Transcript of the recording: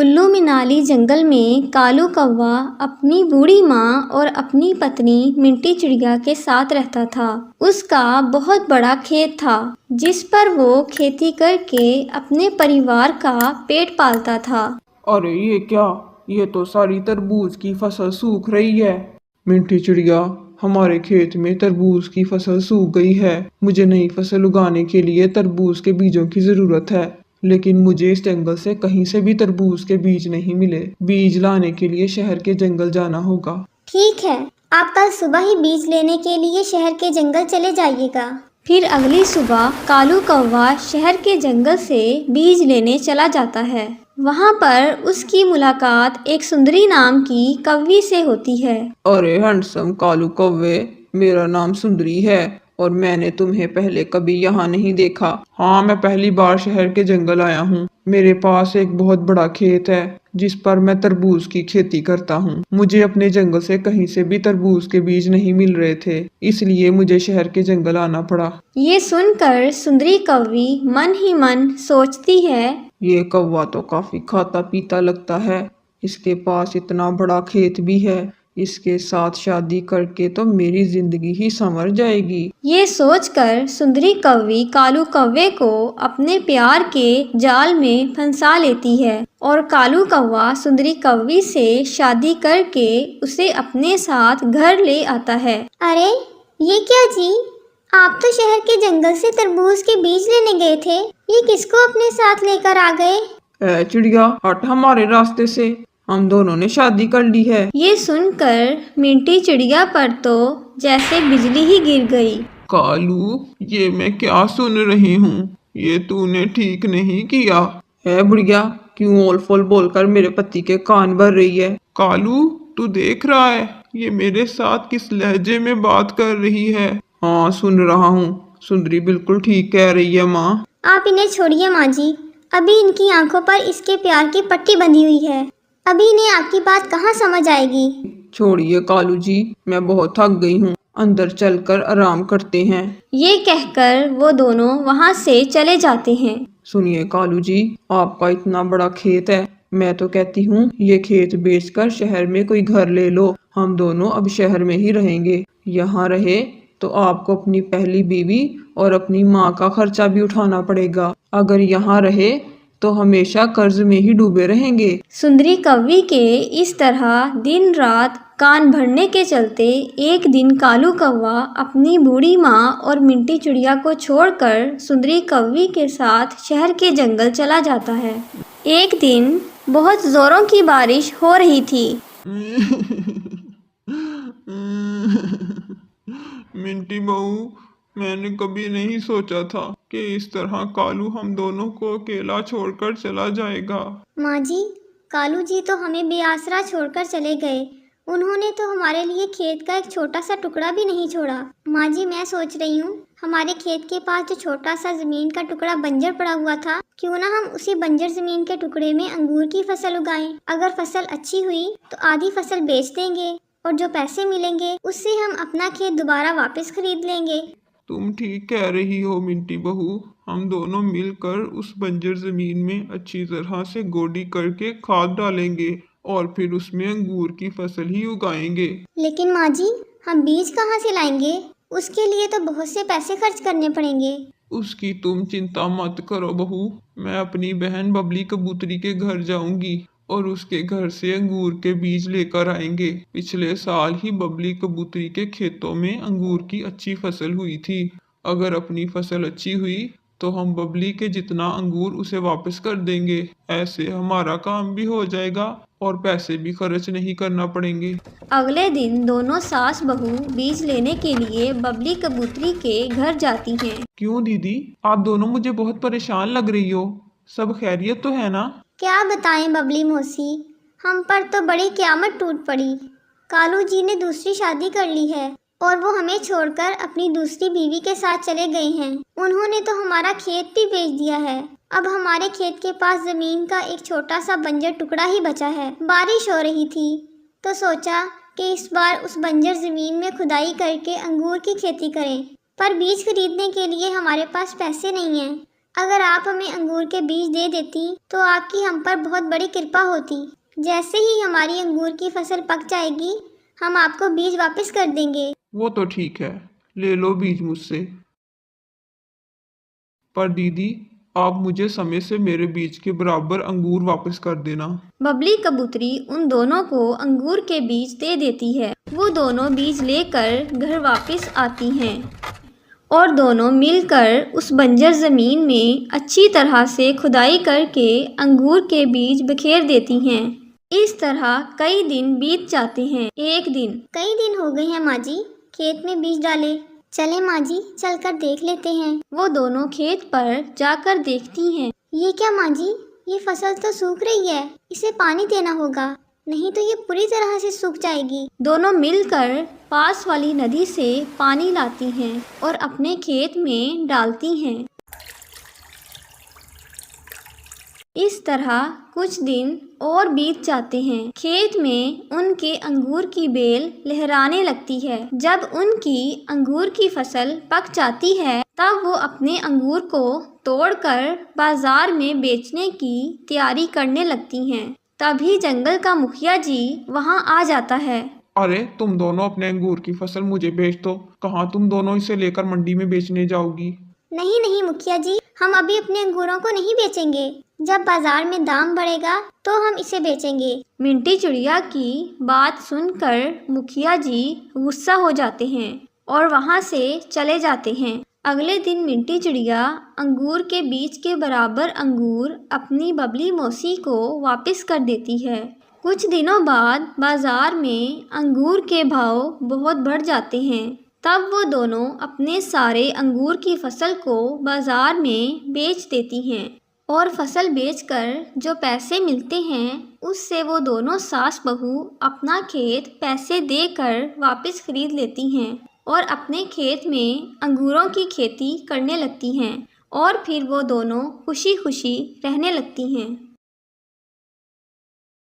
कुल्लू मनाली जंगल में कालू कौवा अपनी बूढ़ी माँ और अपनी पत्नी मिंटी चिड़िया के साथ रहता था। उसका बहुत बड़ा खेत था जिस पर वो खेती करके अपने परिवार का पेट पालता था। अरे ये क्या, ये तो सारी तरबूज की फसल सूख रही है। मिंटी चिड़िया, हमारे खेत में तरबूज की फसल सूख गई है। मुझे नई फसल उगाने के लिए तरबूज के बीजों की जरूरत है, लेकिन मुझे इस जंगल से कहीं से भी तरबूज के बीज नहीं मिले। बीज लाने के लिए शहर के जंगल जाना होगा। ठीक है, आप कल सुबह ही बीज लेने के लिए शहर के जंगल चले जाइएगा। फिर अगली सुबह कालू कौवा शहर के जंगल से बीज लेने चला जाता है। वहाँ पर उसकी मुलाकात एक सुंदरी नाम की कौवी से होती है। अरे हैंडसम कालू कौवे, मेरा नाम सुंदरी है और मैंने तुम्हें पहले कभी यहाँ नहीं देखा। हाँ, मैं पहली बार शहर के जंगल आया हूँ। मेरे पास एक बहुत बड़ा खेत है जिस पर मैं तरबूज की खेती करता हूँ। मुझे अपने जंगल से कहीं से भी तरबूज के बीज नहीं मिल रहे थे, इसलिए मुझे शहर के जंगल आना पड़ा। ये सुनकर सुंदरी कौवी मन ही मन सोचती है, ये कौवा तो काफी खाता पीता लगता है। इसके पास इतना बड़ा खेत भी है। इसके साथ शादी करके तो मेरी जिंदगी ही संवर जाएगी। ये सोचकर सुंदरी कौवी कालू कौवे को अपने प्यार के जाल में फंसा लेती है और कालू कौवा सुंदरी कौवी से शादी करके उसे अपने साथ घर ले आता है। अरे ये क्या जी, आप तो शहर के जंगल से तरबूज के बीज लेने गए थे, ये किसको अपने साथ लेकर आ गए? ए चिड़िया, हट हमारे रास्ते से, हम दोनों ने शादी कर ली है। ये सुनकर मिंटी चिड़िया पर तो जैसे बिजली ही गिर गई। कालू, ये मैं क्या सुन रही हूँ? ये तूने ठीक नहीं किया है। बुढ़िया, क्यों ओल फोल बोलकर मेरे पति के कान भर रही है? कालू, तू देख रहा है ये मेरे साथ किस लहजे में बात कर रही है? हाँ, सुन रहा हूँ। सुंदरी बिल्कुल ठीक कह रही है माँ। आप इन्हें छोड़िए माँ जी, अभी इनकी आंखों पर इसके प्यार की पट्टी बंधी हुई है, अभी इन्हें आपकी बात कहाँ समझ आएगी। छोड़िए कालू जी, मैं बहुत थक गई हूँ, अंदर चलकर आराम करते हैं। ये कहकर वो दोनों वहाँ से चले जाते हैं। सुनिए कालू जी, आपका इतना बड़ा खेत है, मैं तो कहती हूँ ये खेत बेचकर शहर में कोई घर ले लो। हम दोनों अब शहर में ही रहेंगे। यहाँ रहे तो आपको अपनी पहली बीवी और अपनी माँ का खर्चा भी उठाना पड़ेगा। अगर यहाँ रहे तो हमेशा कर्ज में ही डूबे रहेंगे। सुंदरी कौवी के इस तरह दिन रात कान भरने के चलते एक दिन कालू कौवा अपनी बूढ़ी माँ और मिंटी चिड़िया को छोड़कर सुंदरी कौवी के साथ शहर के जंगल चला जाता है। एक दिन बहुत जोरों की बारिश हो रही थी। मिंटी बहू, मैंने कभी नहीं सोचा था कि इस तरह कालू हम दोनों को अकेला छोड़कर चला जाएगा। माँ जी, कालू जी तो हमें बेआसरा छोड़कर चले गए। उन्होंने तो हमारे लिए खेत का एक छोटा सा टुकड़ा भी नहीं छोड़ा। माँ जी, मैं सोच रही हूँ हमारे खेत के पास जो छोटा सा जमीन का टुकड़ा बंजर पड़ा हुआ था, क्यों ना हम उसी बंजर जमीन के टुकड़े में अंगूर की फसल उगाएं। अगर फसल अच्छी हुई तो आधी फसल बेच देंगे और जो पैसे मिलेंगे उससे हम अपना खेत दोबारा वापस खरीद लेंगे। तुम ठीक कह रही हो मिंटी बहू, हम दोनों मिलकर उस बंजर जमीन में अच्छी तरह से गोडी करके खाद डालेंगे और फिर उसमें अंगूर की फसल ही उगाएंगे। लेकिन माँ जी, हम बीज कहाँ से लाएंगे? उसके लिए तो बहुत से पैसे खर्च करने पड़ेंगे। उसकी तुम चिंता मत करो बहू, मैं अपनी बहन बबली कबूतरी के घर जाऊंगी और उसके घर से अंगूर के बीज लेकर आएंगे। पिछले साल ही बबली कबूतरी के खेतों में अंगूर की अच्छी फसल हुई थी। अगर अपनी फसल अच्छी हुई तो हम बबली के जितना अंगूर उसे वापस कर देंगे। ऐसे हमारा काम भी हो जाएगा और पैसे भी खर्च नहीं करना पड़ेंगे। अगले दिन दोनों सास बहू बीज लेने के लिए बबली कबूतरी के घर जाती हैं। क्यों दीदी, आप दोनों मुझे बहुत परेशान लग रही हो, सब खैरियत तो है ना? क्या बताएं बबली मौसी, हम पर तो बड़ी क़यामत टूट पड़ी। कालू जी ने दूसरी शादी कर ली है और वो हमें छोड़कर अपनी दूसरी बीवी के साथ चले गए हैं। उन्होंने तो हमारा खेत भी बेच दिया है। अब हमारे खेत के पास जमीन का एक छोटा सा बंजर टुकड़ा ही बचा है। बारिश हो रही थी तो सोचा कि इस बार उस बंजर जमीन में खुदाई करके अंगूर की खेती करें, पर बीज खरीदने के लिए हमारे पास पैसे नहीं हैं। अगर आप हमें अंगूर के बीज दे देती तो आपकी हम पर बहुत बड़ी कृपा होती। जैसे ही हमारी अंगूर की फसल पक जाएगी हम आपको बीज वापस कर देंगे। वो तो ठीक है, ले लो बीज मुझसे। पर दीदी, आप मुझे समय से मेरे बीज के बराबर अंगूर वापस कर देना। बबली कबूतरी उन दोनों को अंगूर के बीज दे देती है। वो दोनों बीज लेकर घर वापस आती हैं और दोनों मिलकर उस बंजर ज़मीन में अच्छी तरह से खुदाई करके अंगूर के बीज बिखेर देती हैं। इस तरह कई दिन बीत जाते हैं। एक दिन कई दिन हो गए हैं माँ जी खेत में बीज डाले। चले माँ जी चलकर देख लेते हैं। वो दोनों खेत पर जाकर देखती हैं। ये क्या माँ जी, ये फसल तो सूख रही है, इसे पानी देना होगा, नहीं तो ये पूरी तरह से सूख जाएगी। दोनों मिलकर पास वाली नदी से पानी लाती हैं और अपने खेत में डालती हैं। इस तरह कुछ दिन और बीत जाते हैं। खेत में उनके अंगूर की बेल लहराने लगती है। जब उनकी अंगूर की फसल पक जाती है तब वो अपने अंगूर को तोड़कर बाजार में बेचने की तैयारी करने लगती हैं। तभी जंगल का मुखिया जी वहाँ आ जाता है। अरे तुम दोनों अपने अंगूर की फसल मुझे बेच दो। कहाँ तुम दोनों इसे लेकर मंडी में बेचने जाओगी? नहीं नहीं मुखिया जी, हम अभी अपने अंगूरों को नहीं बेचेंगे। जब बाजार में दाम बढ़ेगा तो हम इसे बेचेंगे। मिंटी चिड़िया की बात सुनकर मुखिया जी गुस्सा हो जाते हैं और वहाँ से चले जाते हैं। अगले दिन मिंटी चिड़िया अंगूर के बीज के बराबर अंगूर अपनी बबली मौसी को वापस कर देती है। कुछ दिनों बाद बाजार में अंगूर के भाव बहुत बढ़ जाते हैं। तब वो दोनों अपने सारे अंगूर की फसल को बाजार में बेच देती हैं और फसल बेचकर जो पैसे मिलते हैं उससे वो दोनों सास बहू अपना खेत पैसे देकर वापस खरीद लेती हैं और अपने खेत में अंगूरों की खेती करने लगती हैं और फिर वो दोनों खुशी खुशी रहने लगती हैं।